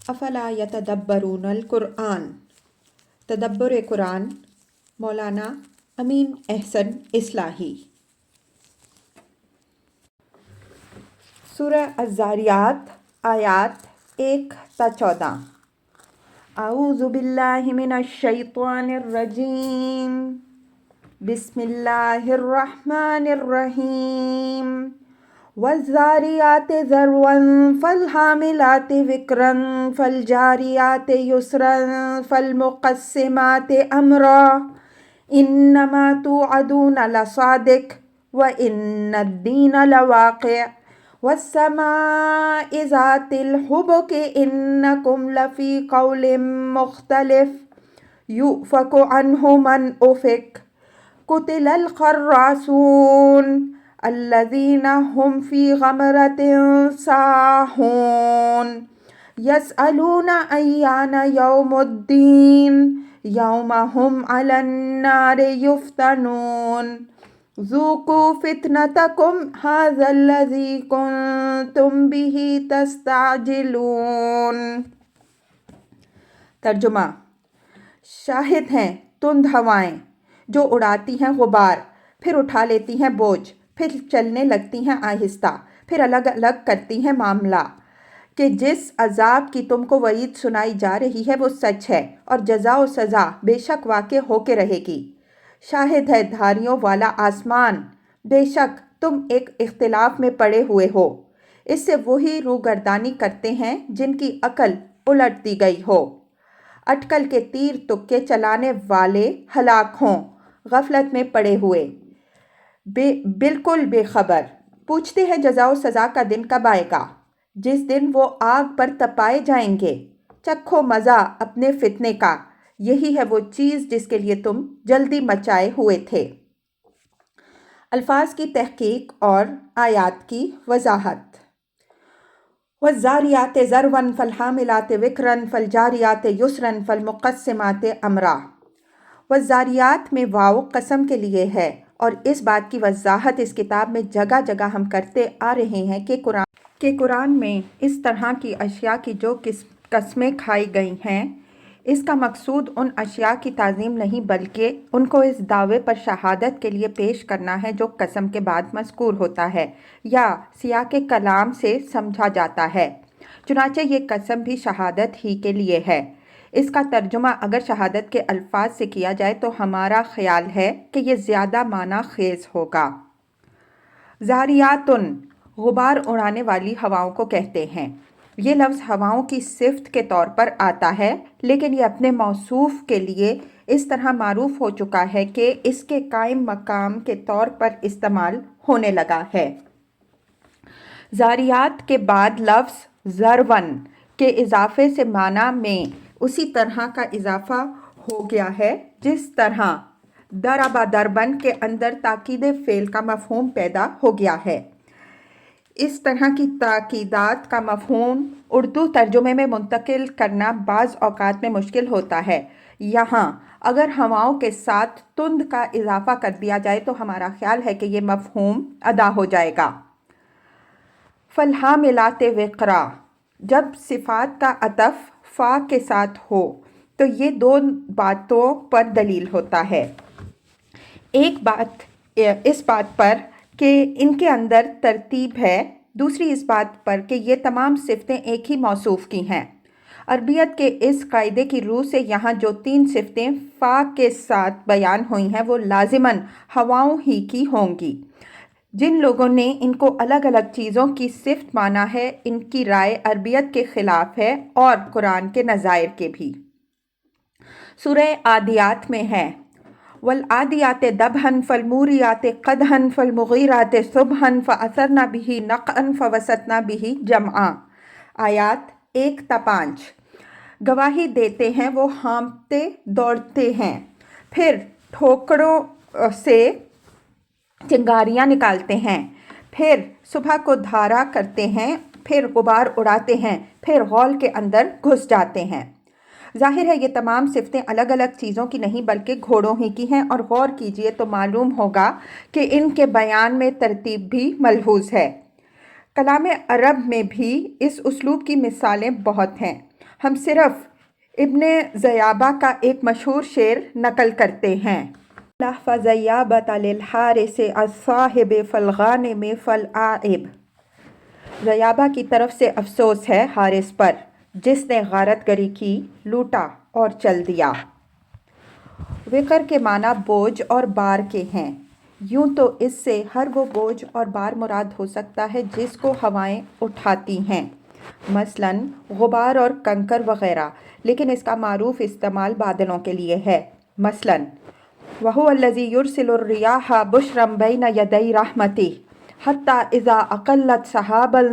افلا یتدبرون القرآن، تدبر قرآن، مولانا امین احسن اصلاحی۔ سورہ الذاریات آیات 1 تا 14۔ اعوذ باللہ من الشیطان الرجیم، بسم اللہ الرحمن الرحیم۔ والذاریات ذروا فالحاملات وقرا فالجاریات یسرا فالمقسمات امرا انما توعدون لصادق وان الدین لواقع والسماء ذات الحبک انکم لفی قول مختلف یؤفک عنہ من افک قتل الخراصون الذین هم فی غمرۃ ساہون یسألون ایان یوم الدین یوم هم علی النار یفتنون ذوقوا فتنتکم ھذا الذی کنتم بہ تستعجلون۔ ترجمہ: شاہد ہیں تند ہوائیں جو اڑاتی ہیں غبار، پھر اٹھا لیتی ہیں بوجھ، پھر چلنے لگتی ہیں آہستہ، پھر الگ الگ کرتی ہیں معاملہ، کہ جس عذاب کی تم کو وعید سنائی جا رہی ہے وہ سچ ہے، اور جزا و سزا بے شک واقع ہو کے رہے گی۔ شاہد ہے دھاریوں والا آسمان، بے شک تم ایک اختلاف میں پڑے ہوئے ہو۔ اس سے وہی روگردانی کرتے ہیں جن کی عقل الٹ دی گئی ہو، اٹکل کے تیر تکے چلانے والے ہلاک ہوں، غفلت میں پڑے ہوئے، بالکل بے خبر۔ پوچھتے ہیں جزا و سزا کا دن کب آئے گا، جس دن وہ آگ پر تپائے جائیں گے۔ چکھو مزہ اپنے فتنے کا، یہی ہے وہ چیز جس کے لیے تم جلدی مچائے ہوئے تھے۔ الفاظ کی تحقیق اور آیات کی وضاحت۔ والذاریات ذروا فالحاملات وقرا فالجاریات یسرا فالمقسمات امرا۔ والذاریات میں واو قسم کے لیے ہے، اور اس بات کی وضاحت اس کتاب میں جگہ جگہ ہم کرتے آ رہے ہیں کہ قرآن میں اس طرح کی اشیاء کی جو قسمیں کھائی گئی ہیں، اس کا مقصود ان اشیاء کی تعظیم نہیں بلکہ ان کو اس دعوے پر شہادت کے لیے پیش کرنا ہے جو قسم کے بعد مذکور ہوتا ہے یا سیاق کلام سے سمجھا جاتا ہے۔ چنانچہ یہ قسم بھی شہادت ہی کے لیے ہے۔ اس کا ترجمہ اگر شہادت کے الفاظ سے کیا جائے تو ہمارا خیال ہے کہ یہ زیادہ معنی خیز ہوگا۔ ذاریاتن غبار اڑانے والی ہواؤں کو کہتے ہیں۔ یہ لفظ ہواؤں کی صفت کے طور پر آتا ہے، لیکن یہ اپنے موصوف کے لیے اس طرح معروف ہو چکا ہے کہ اس کے قائم مقام کے طور پر استعمال ہونے لگا ہے۔ ذاریات کے بعد لفظ ذرون کے اضافے سے معنی میں اسی طرح کا اضافہ ہو گیا ہے جس طرح ضرب ضربن کے اندر تاکید فعل کا مفہوم پیدا ہو گیا ہے۔ اس طرح کی تاکیدات کا مفہوم اردو ترجمے میں منتقل کرنا بعض اوقات میں مشکل ہوتا ہے۔ یہاں اگر ہواؤں کے ساتھ تند کا اضافہ کر دیا جائے تو ہمارا خیال ہے کہ یہ مفہوم ادا ہو جائے گا۔ فالحاملات وقرا، جب صفات کا عطف فا کے ساتھ ہو تو یہ دو باتوں پر دلیل ہوتا ہے۔ ایک بات اس بات پر کہ ان کے اندر ترتیب ہے، دوسری اس بات پر کہ یہ تمام صفتیں ایک ہی موصوف کی ہیں۔ عربیت کے اس قاعدے کی روح سے یہاں جو تین صفتیں فا کے ساتھ بیان ہوئی ہیں وہ لازماً ہواؤں ہی کی ہوں گی۔ جن لوگوں نے ان کو الگ الگ چیزوں کی صفت مانا ہے، ان کی رائے عربیت کے خلاف ہے اور قرآن کے نظائر کے بھی۔ سورہ عادیات میں ہے والعادیات ضبحا فالموریات قدحا فالمغیرات صبحا فأثرن به نقعا فوسطن به جمعا۔ آیات 1 تا 5۔ گواہی دیتے ہیں وہ ہانپتے دوڑتے ہیں، پھر ٹھوکروں سے چنگاریاں نکالتے ہیں، پھر صبح کو دھارا کرتے ہیں، پھر غبار اڑاتے ہیں، پھر غول کے اندر گھس جاتے ہیں۔ ظاہر ہے یہ تمام صفتیں الگ الگ چیزوں کی نہیں بلکہ گھوڑوں ہی کی ہیں، اور غور کیجئے تو معلوم ہوگا کہ ان کے بیان میں ترتیب بھی ملحوظ ہے۔ کلام عرب میں بھی اس اسلوب کی مثالیں بہت ہیں۔ ہم صرف ابن زیابہ کا ایک مشہور شعر نقل کرتے ہیں، لَحْفَ زیابۃ للحارث الصاحب فالغانم فالعائب۔ زیابہ کی طرف سے افسوس ہے حارث پر جس نے غارت گری کی، لوٹا اور چل دیا۔ وقر کے معنی بوجھ اور بار کے ہیں۔ یوں تو اس سے ہر وہ بوجھ اور بار مراد ہو سکتا ہے جس کو ہوائیں اٹھاتی ہیں، مثلاً غبار اور کنکر وغیرہ، لیکن اس کا معروف استعمال بادلوں کے لیے ہے، مثلاً وَهُوَ الَّذِي يُرْسِلُ الرِّيَاحَ بُشْرًا بَيْنَ يَدَيْ رَحْمَتِهِ حَتَّى إِذَا أَقَلَّتْ سَحَابًا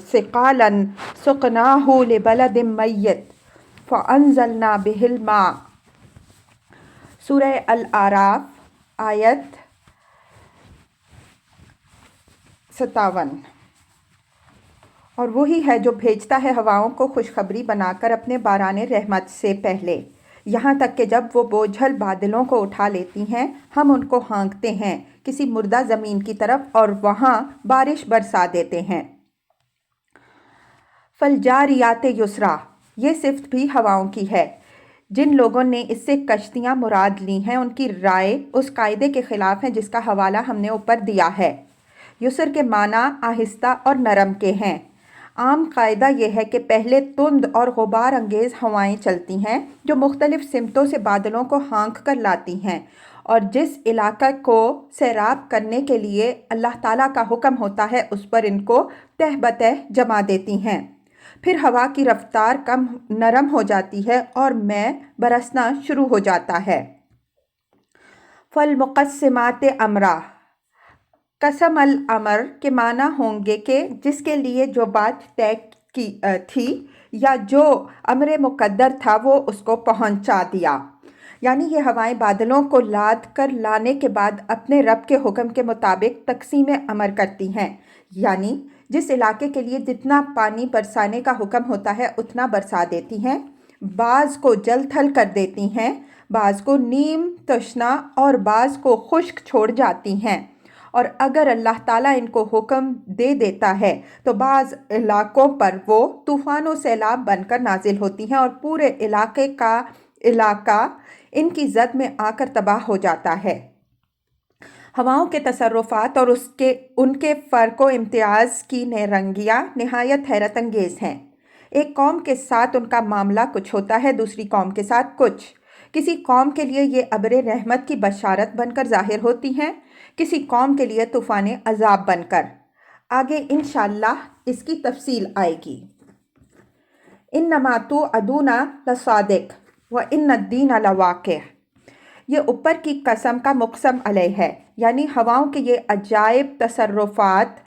ثِقَالًا سُقْنَاهُ لِبَلَدٍ مَّيِّتٍ فَأَنزَلْنَا بِهِ الْمَاءَ۔ سورہ الاعراف آیت 57۔ اور وہی ہے جو بھیجتا ہے ہواؤں کو خوشخبری بنا کر اپنے باران رحمت سے پہلے، یہاں تک کہ جب وہ بوجھل بادلوں کو اٹھا لیتی ہیں ہم ان کو ہانکتے ہیں کسی مردہ زمین کی طرف اور وہاں بارش برسا دیتے ہیں۔ فالجاریات یسرا، یہ صفت بھی ہواؤں کی ہے۔ جن لوگوں نے اس سے کشتیاں مراد لی ہیں ان کی رائے اس قاعدے کے خلاف ہے جس کا حوالہ ہم نے اوپر دیا ہے۔ یسر کے معنی آہستہ اور نرم کے ہیں۔ عام قاعدہ یہ ہے کہ پہلے تند اور غبار انگیز ہوائیں چلتی ہیں جو مختلف سمتوں سے بادلوں کو ہانک کر لاتی ہیں، اور جس علاقہ کو سیراب کرنے کے لیے اللہ تعالیٰ کا حکم ہوتا ہے اس پر ان کو تہ بتہ جما دیتی ہیں۔ پھر ہوا کی رفتار کم نرم ہو جاتی ہے اور میں برسنا شروع ہو جاتا ہے۔ فالمقسمات امرا، قسم الامر کے معنی ہوں گے کہ جس کے لیے جو بات طے کی تھی یا جو امر مقدر تھا وہ اس کو پہنچا دیا، یعنی یہ ہوائیں بادلوں کو لاد کر لانے کے بعد اپنے رب کے حکم کے مطابق تقسیم امر کرتی ہیں، یعنی جس علاقے کے لیے جتنا پانی برسانے کا حکم ہوتا ہے اتنا برسا دیتی ہیں، بعض کو جل تھل کر دیتی ہیں، بعض کو نیم تشنا اور بعض کو خشک چھوڑ جاتی ہیں، اور اگر اللہ تعالیٰ ان کو حکم دے دیتا ہے تو بعض علاقوں پر وہ طوفان و سیلاب بن کر نازل ہوتی ہیں اور پورے علاقے کا علاقہ ان کی زد میں آ کر تباہ ہو جاتا ہے۔ ہواؤں کے تصرفات اور ان کے فرق و امتیاز کی رنگیاں نہایت حیرت انگیز ہیں۔ ایک قوم کے ساتھ ان کا معاملہ کچھ ہوتا ہے، دوسری قوم کے ساتھ کچھ۔ کسی قوم کے لیے یہ ابر رحمت کی بشارت بن کر ظاہر ہوتی ہیں، کسی قوم کے لیے طوفان عذاب بن کر۔ آگے انشاءاللہ اس کی تفصیل آئے گی۔ انما توعدون لصادق وان الدین لواقع، یہ اوپر کی قسم کا مقسم علیہ ہے، یعنی ہواؤں کے یہ عجائب تصرفات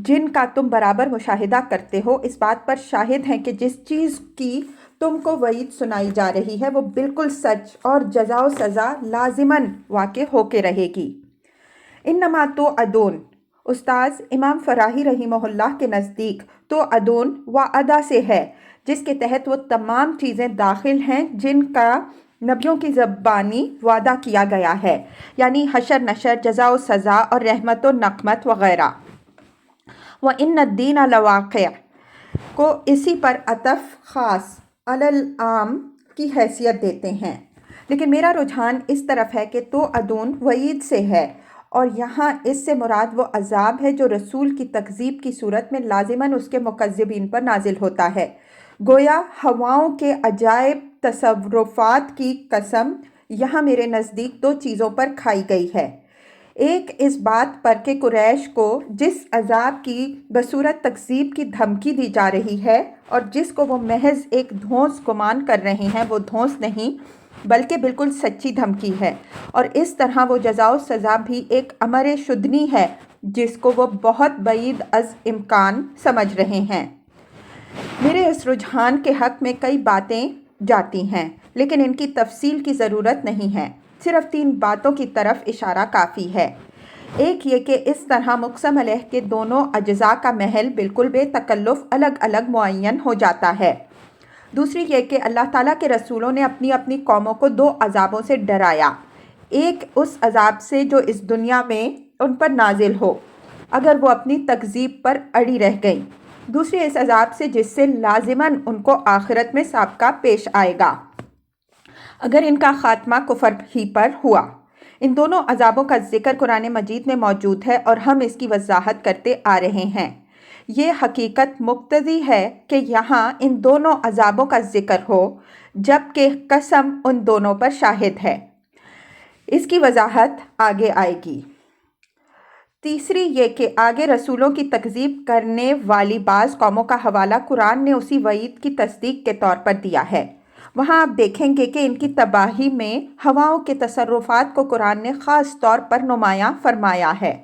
جن کا تم برابر مشاہدہ کرتے ہو اس بات پر شاہد ہیں کہ جس چیز کی تم کو وعید سنائی جا رہی ہے وہ بالکل سچ اور جزا و سزا لازماً واقع ہو کے رہے گی۔ انما توعدون، استاذ امام فراہی رحمہ اللہ کے نزدیک توعدون وعدہ سے ہے جس کے تحت وہ تمام چیزیں داخل ہیں جن کا نبیوں کی زبانی وعدہ کیا گیا ہے، یعنی حشر نشر، جزا و سزا اور رحمت و نقمت وغیرہ۔ وَإِنَّ الدِّينَ لَوَاقِعٌ کو اسی پر عطف خاص علی العام کی حیثیت دیتے ہیں، لیکن میرا رجحان اس طرف ہے کہ توعدون وعید سے ہے اور یہاں اس سے مراد وہ عذاب ہے جو رسول کی تکذیب کی صورت میں لازماً اس کے مکذبین پر نازل ہوتا ہے۔ گویا ہواؤں کے عجائب تصرفات کی قسم یہاں میرے نزدیک دو چیزوں پر کھائی گئی ہے، ایک اس بات پر کہ قریش کو جس عذاب کی بصورت تکذیب کی دھمکی دی جا رہی ہے اور جس کو وہ محض ایک دھونس گمان کر رہے ہیں، وہ دھونس نہیں بلکہ بالکل سچی دھمکی ہے، اور اس طرح وہ جزا و سزا بھی ایک امر شدنی ہے جس کو وہ بہت بعید از امکان سمجھ رہے ہیں۔ میرے اس رجحان کے حق میں کئی باتیں جاتی ہیں لیکن ان کی تفصیل کی ضرورت نہیں ہے، صرف 3 باتوں کی طرف اشارہ کافی ہے۔ ایک یہ کہ اس طرح مقسم علیہ کے دونوں اجزاء کا محل بالکل بے تکلف الگ الگ معین ہو جاتا ہے۔ دوسری یہ کہ اللہ تعالیٰ کے رسولوں نے اپنی اپنی قوموں کو 2 عذابوں سے ڈرایا، ایک اس عذاب سے جو اس دنیا میں ان پر نازل ہو اگر وہ اپنی تکذیب پر اڑی رہ گئیں، دوسری اس عذاب سے جس سے لازماً ان کو آخرت میں سابقہ پیش آئے گا اگر ان کا خاتمہ کفر ہی پر ہوا۔ ان دونوں عذابوں کا ذکر قرآن مجید میں موجود ہے اور ہم اس کی وضاحت کرتے آ رہے ہیں۔ یہ حقیقت مقتضی ہے کہ یہاں ان دونوں عذابوں کا ذکر ہو جبکہ قسم ان دونوں پر شاہد ہے۔ اس کی وضاحت آگے آئے گی۔ تیسری یہ کہ آگے رسولوں کی تکذیب کرنے والی بعض قوموں کا حوالہ قرآن نے اسی وعید کی تصدیق کے طور پر دیا ہے۔ وہاں آپ دیکھیں گے کہ ان کی تباہی میں ہواؤں کے تصرفات کو قرآن نے خاص طور پر نمایاں فرمایا ہے۔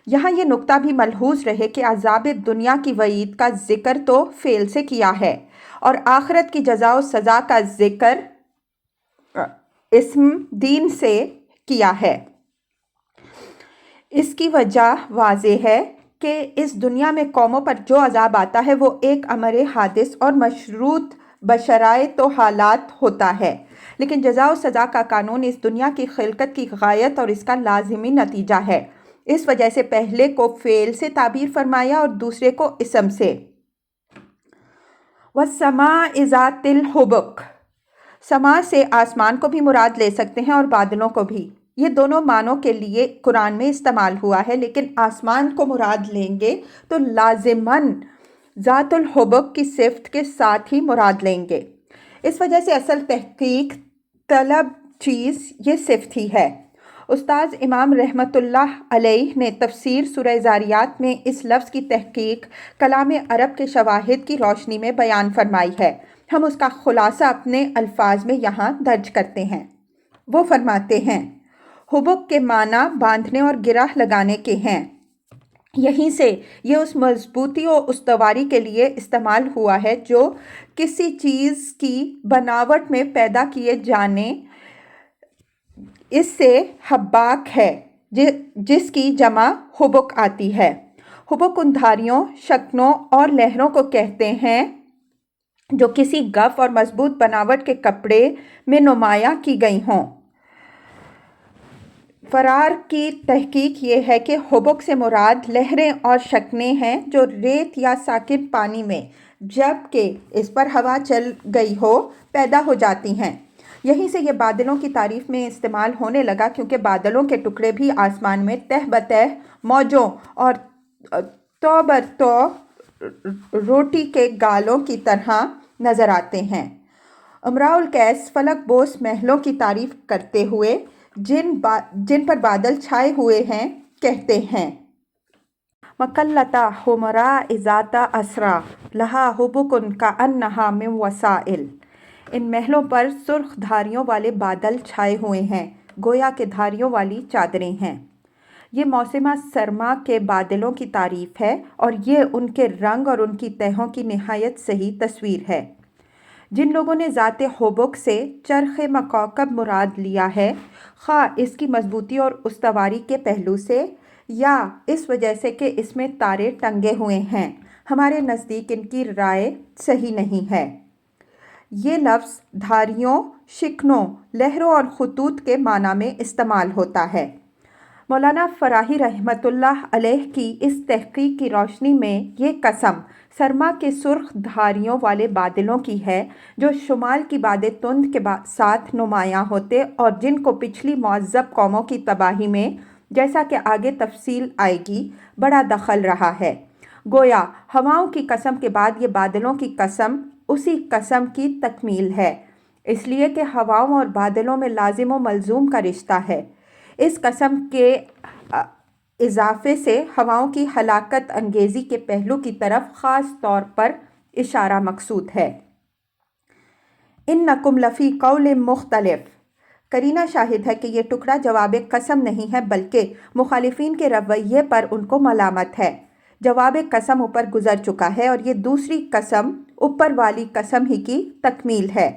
یہاں یہ نکتہ بھی ملحوظ رہے کہ عذاب دنیا کی وعید کا ذکر تو فعل سے کیا ہے اور آخرت کی جزا و سزا کا ذکر اسم دین سے کیا ہے۔ اس کی وجہ واضح ہے کہ اس دنیا میں قوموں پر جو عذاب آتا ہے وہ ایک امر حادث اور مشروط بشرائط و حالات ہوتا ہے، لیکن جزا و سزا کا قانون اس دنیا کی خلقت کی غایت اور اس کا لازمی نتیجہ ہے۔ اس وجہ سے پہلے کو فعل سے تعبیر فرمایا اور دوسرے کو اسم سے۔ وَالسَّمَاءِ ذَاتِ الْحُبُكِ، سما سے آسمان کو بھی مراد لے سکتے ہیں اور بادلوں کو بھی۔ یہ دونوں معنوں کے لیے قرآن میں استعمال ہوا ہے، لیکن آسمان کو مراد لیں گے تو لازماً ذات الحبک کی صفت کے ساتھ ہی مراد لیں گے۔ اس وجہ سے اصل تحقیق طلب چیز یہ صفت ہی ہے۔ استاذ امام رحمۃ اللہ علیہ نے تفسیر سورہ ذاریات میں اس لفظ کی تحقیق کلام عرب کے شواہد کی روشنی میں بیان فرمائی ہے۔ ہم اس کا خلاصہ اپنے الفاظ میں یہاں درج کرتے ہیں۔ وہ فرماتے ہیں، حبک کے معنی باندھنے اور گرہ لگانے کے ہیں۔ یہیں سے یہ اس مضبوطی و استواری کے لیے استعمال ہوا ہے جو کسی چیز کی بناوٹ میں پیدا کیے جانے اس سے حباک ہے جس کی جمع حبک آتی ہے۔ حبک ان دھاریوں، شکنوں اور لہروں کو کہتے ہیں جو کسی گف اور مضبوط بناوٹ کے کپڑے میں نمایاں کی گئی ہوں۔ فرار کی تحقیق یہ ہے کہ حبک سے مراد لہریں اور شکنیں ہیں جو ریت یا ساکن پانی میں جب کہ اس پر ہوا چل گئی ہو پیدا ہو جاتی ہیں۔ یہیں سے یہ بادلوں کی تعریف میں استعمال ہونے لگا کیونکہ بادلوں کے ٹکڑے بھی آسمان میں تہ بتہ موجوں اور تو برتو روٹی کے گالوں کی طرح نظر آتے ہیں۔ امراء القیس فلک بوس محلوں کی تعریف کرتے ہوئے جن پر بادل چھائے ہوئے ہیں کہتے ہیں، مَقَلَّةَ حُمَرَاءِ ذَاتَ أَسْرَا لَهَا حُبُكٌ كَأَنَّهَا مِن وَسَائِل۔ ان محلوں پر سرخ دھاریوں والے بادل چھائے ہوئے ہیں گویا کہ دھاریوں والی چادریں ہیں۔ یہ موسم سرما کے بادلوں کی تعریف ہے اور یہ ان کے رنگ اور ان کی تہوں کی نہایت صحیح تصویر ہے۔ جن لوگوں نے ذات حبک سے چرخ مکوکب مراد لیا ہے، خواہ اس کی مضبوطی اور استواری کے پہلو سے یا اس وجہ سے کہ اس میں تارے ٹنگے ہوئے ہیں، ہمارے نزدیک ان کی رائے صحیح نہیں ہے۔ یہ لفظ دھاریوں، شکنوں، لہروں اور خطوط کے معنی میں استعمال ہوتا ہے۔ مولانا فراہی رحمۃ اللہ علیہ کی اس تحقیق کی روشنی میں یہ قسم سرما کے سرخ دھاریوں والے بادلوں کی ہے جو شمال کی باد تند کے ساتھ نمایاں ہوتے اور جن کو پچھلی معذب قوموں کی تباہی میں، جیسا کہ آگے تفصیل آئے گی، بڑا دخل رہا ہے۔ گویا ہواؤں کی قسم کے بعد یہ بادلوں کی قسم اسی قسم کی تکمیل ہے، اس لیے کہ ہواؤں اور بادلوں میں لازم و ملزوم کا رشتہ ہے۔ اس قسم کے اضافے سے ہواؤں کی ہلاکت انگیزی کے پہلو کی طرف خاص طور پر اشارہ مقصود ہے۔ اِنَّکُمْ لَفِی قَوْلٍ مُخْتَلِفٍ، قرینہ شاہد ہے کہ یہ ٹکڑا جواب قسم نہیں ہے بلکہ مخالفین کے رویے پر ان کو ملامت ہے۔ جواب قسم اوپر گزر چکا ہے اور یہ دوسری قسم اوپر والی قسم ہی کی تکمیل ہے۔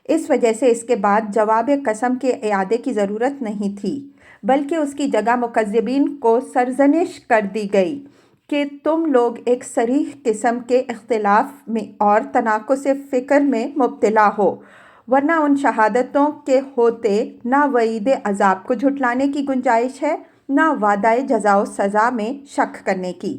اس وجہ سے اس کے بعد جواب قسم کے اعادے کی ضرورت نہیں تھی، بلکہ اس کی جگہ مکذبین کو سرزنش کر دی گئی کہ تم لوگ ایک صریح قسم کے اختلاف میں اور تناقض فکر میں مبتلا ہو، ورنہ ان شہادتوں کے ہوتے نہ وعید عذاب کو جھٹلانے کی گنجائش ہے نہ وعدہ جزا و سزا میں شک کرنے کی۔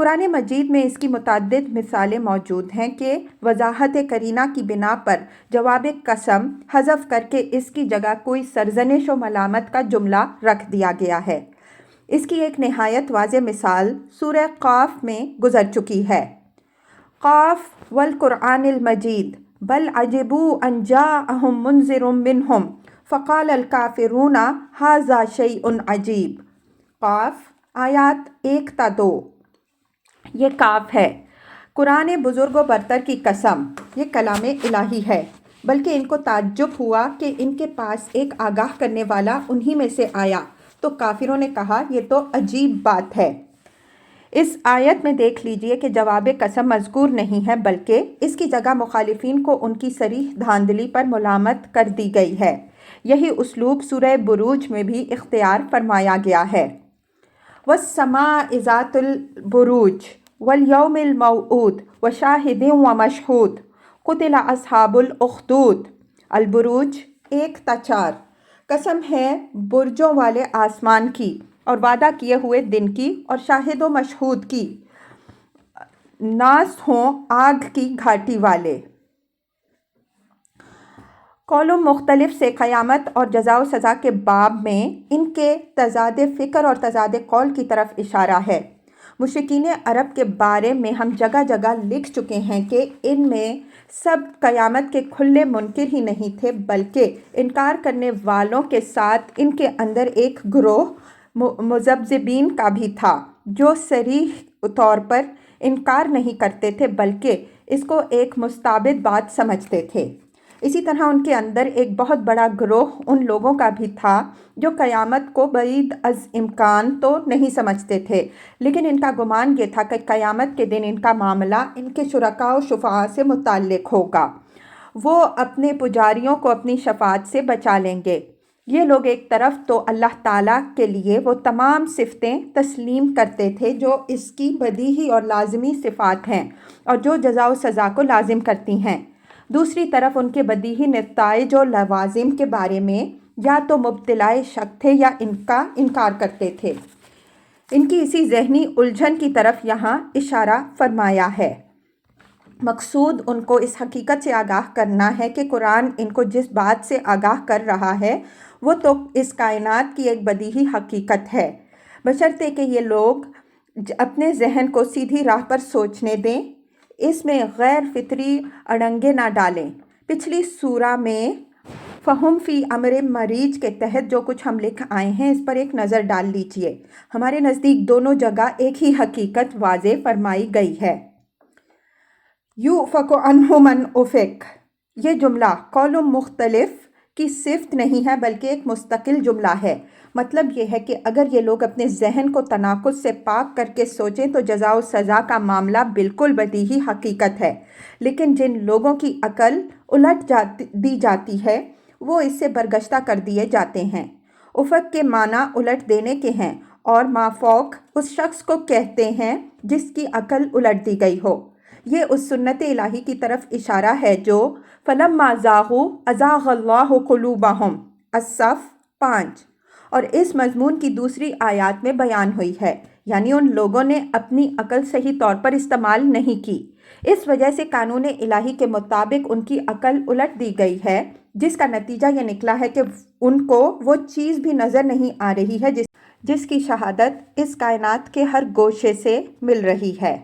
قرآن مجید میں اس کی متعدد مثالیں موجود ہیں کہ وضاحت قرینہ کی بنا پر جواب قسم حذف کر کے اس کی جگہ کوئی سرزنش و ملامت کا جملہ رکھ دیا گیا ہے۔ اس کی ایک نہایت واضح مثال سورہ قاف میں گزر چکی ہے۔ قاف والقرآن المجید بل عجبوا ان جاءہم منذر منہم فقال الکافرون ھذا شیء عجیب۔ قاف آیات 1 تا 2۔ یہ کاف ہے۔ قرآن بزرگ و برتر کی قسم، یہ کلام الہی ہے، بلکہ ان کو تعجب ہوا کہ ان کے پاس ایک آگاہ کرنے والا انہی میں سے آیا تو کافروں نے کہا یہ تو عجیب بات ہے۔ اس آیت میں دیکھ لیجئے کہ جواب قسم مذکور نہیں ہے، بلکہ اس کی جگہ مخالفین کو ان کی صریح دھاندلی پر ملامت کر دی گئی ہے۔ یہی اسلوب سورہ بروج میں بھی اختیار فرمایا گیا ہے۔ وَالسَّمَاءِ ذَاتِ الْبُرُوجِ وَالْيَوْمِ الْمَوْعُودِ وَشَاهِدٍ وَمَشْهُودٍ قُتِلَ أَصْحَابُ الْأُخْدُودِ۔ البروج 1 تا 4۔ قسم ہے برجوں والے آسمان کی اور وعدہ کیے ہوئے دن کی اور شاہد و مشہود کی، ناس ہوں آگ کی گھاٹی والے۔ قول مختلف سے قیامت اور جزا و سزا کے باب میں ان کے تضاد فکر اور تضاد قول کی طرف اشارہ ہے۔ مشرکین عرب کے بارے میں ہم جگہ جگہ لکھ چکے ہیں کہ ان میں سب قیامت کے کھلے منکر ہی نہیں تھے، بلکہ انکار کرنے والوں کے ساتھ ان کے اندر ایک گروہ مذبذبین کا بھی تھا، جو صریح طور پر انکار نہیں کرتے تھے بلکہ اس کو ایک مستبد بات سمجھتے تھے۔ اسی طرح ان کے اندر ایک بہت بڑا گروہ ان لوگوں کا بھی تھا جو قیامت کو بعید از امکان تو نہیں سمجھتے تھے، لیکن ان کا گمان یہ تھا کہ قیامت کے دن ان کا معاملہ ان کے شرکاء و شفعاء سے متعلق ہوگا، وہ اپنے پجاریوں کو اپنی شفاعت سے بچا لیں گے۔ یہ لوگ ایک طرف تو اللہ تعالیٰ کے لیے وہ تمام صفتیں تسلیم کرتے تھے جو اس کی بدیہی اور لازمی صفات ہیں اور جو جزا و سزا کو لازم کرتی ہیں، دوسری طرف ان کے بدیہی نتائج و لوازم کے بارے میں یا تو مبتلائے شک تھے یا ان کا انکار کرتے تھے۔ ان کی اسی ذہنی الجھن کی طرف یہاں اشارہ فرمایا ہے۔ مقصود ان کو اس حقیقت سے آگاہ کرنا ہے کہ قرآن ان کو جس بات سے آگاہ کر رہا ہے وہ تو اس کائنات کی ایک بدیہی حقیقت ہے، بشرطے کہ یہ لوگ اپنے ذہن کو سیدھی راہ پر سوچنے دیں، اس میں غیر فطری اڑنگے نہ ڈالیں۔ پچھلی سورہ میں فہم فی امر مریج کے تحت جو کچھ ہم لکھ آئے ہیں اس پر ایک نظر ڈال لیجئے۔ ہمارے نزدیک دونوں جگہ ایک ہی حقیقت واضح فرمائی گئی ہے۔ یؤفک عنہ من افک، یہ جملہ قول مختلف کی صفت نہیں ہے بلکہ ایک مستقل جملہ ہے۔ مطلب یہ ہے کہ اگر یہ لوگ اپنے ذہن کو تناقض سے پاک کر کے سوچیں تو جزا و سزا کا معاملہ بالکل بدیہی حقیقت ہے، لیکن جن لوگوں کی عقل الٹ دی جاتی ہے وہ اس سے برگشتہ کر دیے جاتے ہیں۔ افق کے معنی الٹ دینے کے ہیں اور مافوق اس شخص کو کہتے ہیں جس کی عقل الٹ دی گئی ہو۔ یہ اس سنت الہی کی طرف اشارہ ہے جو فَلَمَّا زَاغُوا أَزَاغَ اللَّهُ قُلُوبَهُمْ الصف 5 اور اس مضمون کی دوسری آیات میں بیان ہوئی ہے، یعنی ان لوگوں نے اپنی عقل صحیح طور پر استعمال نہیں کی، اس وجہ سے قانون الہی کے مطابق ان کی عقل الٹ دی گئی ہے، جس کا نتیجہ یہ نکلا ہے کہ ان کو وہ چیز بھی نظر نہیں آ رہی ہے جس کی شہادت اس کائنات کے ہر گوشے سے مل رہی ہے۔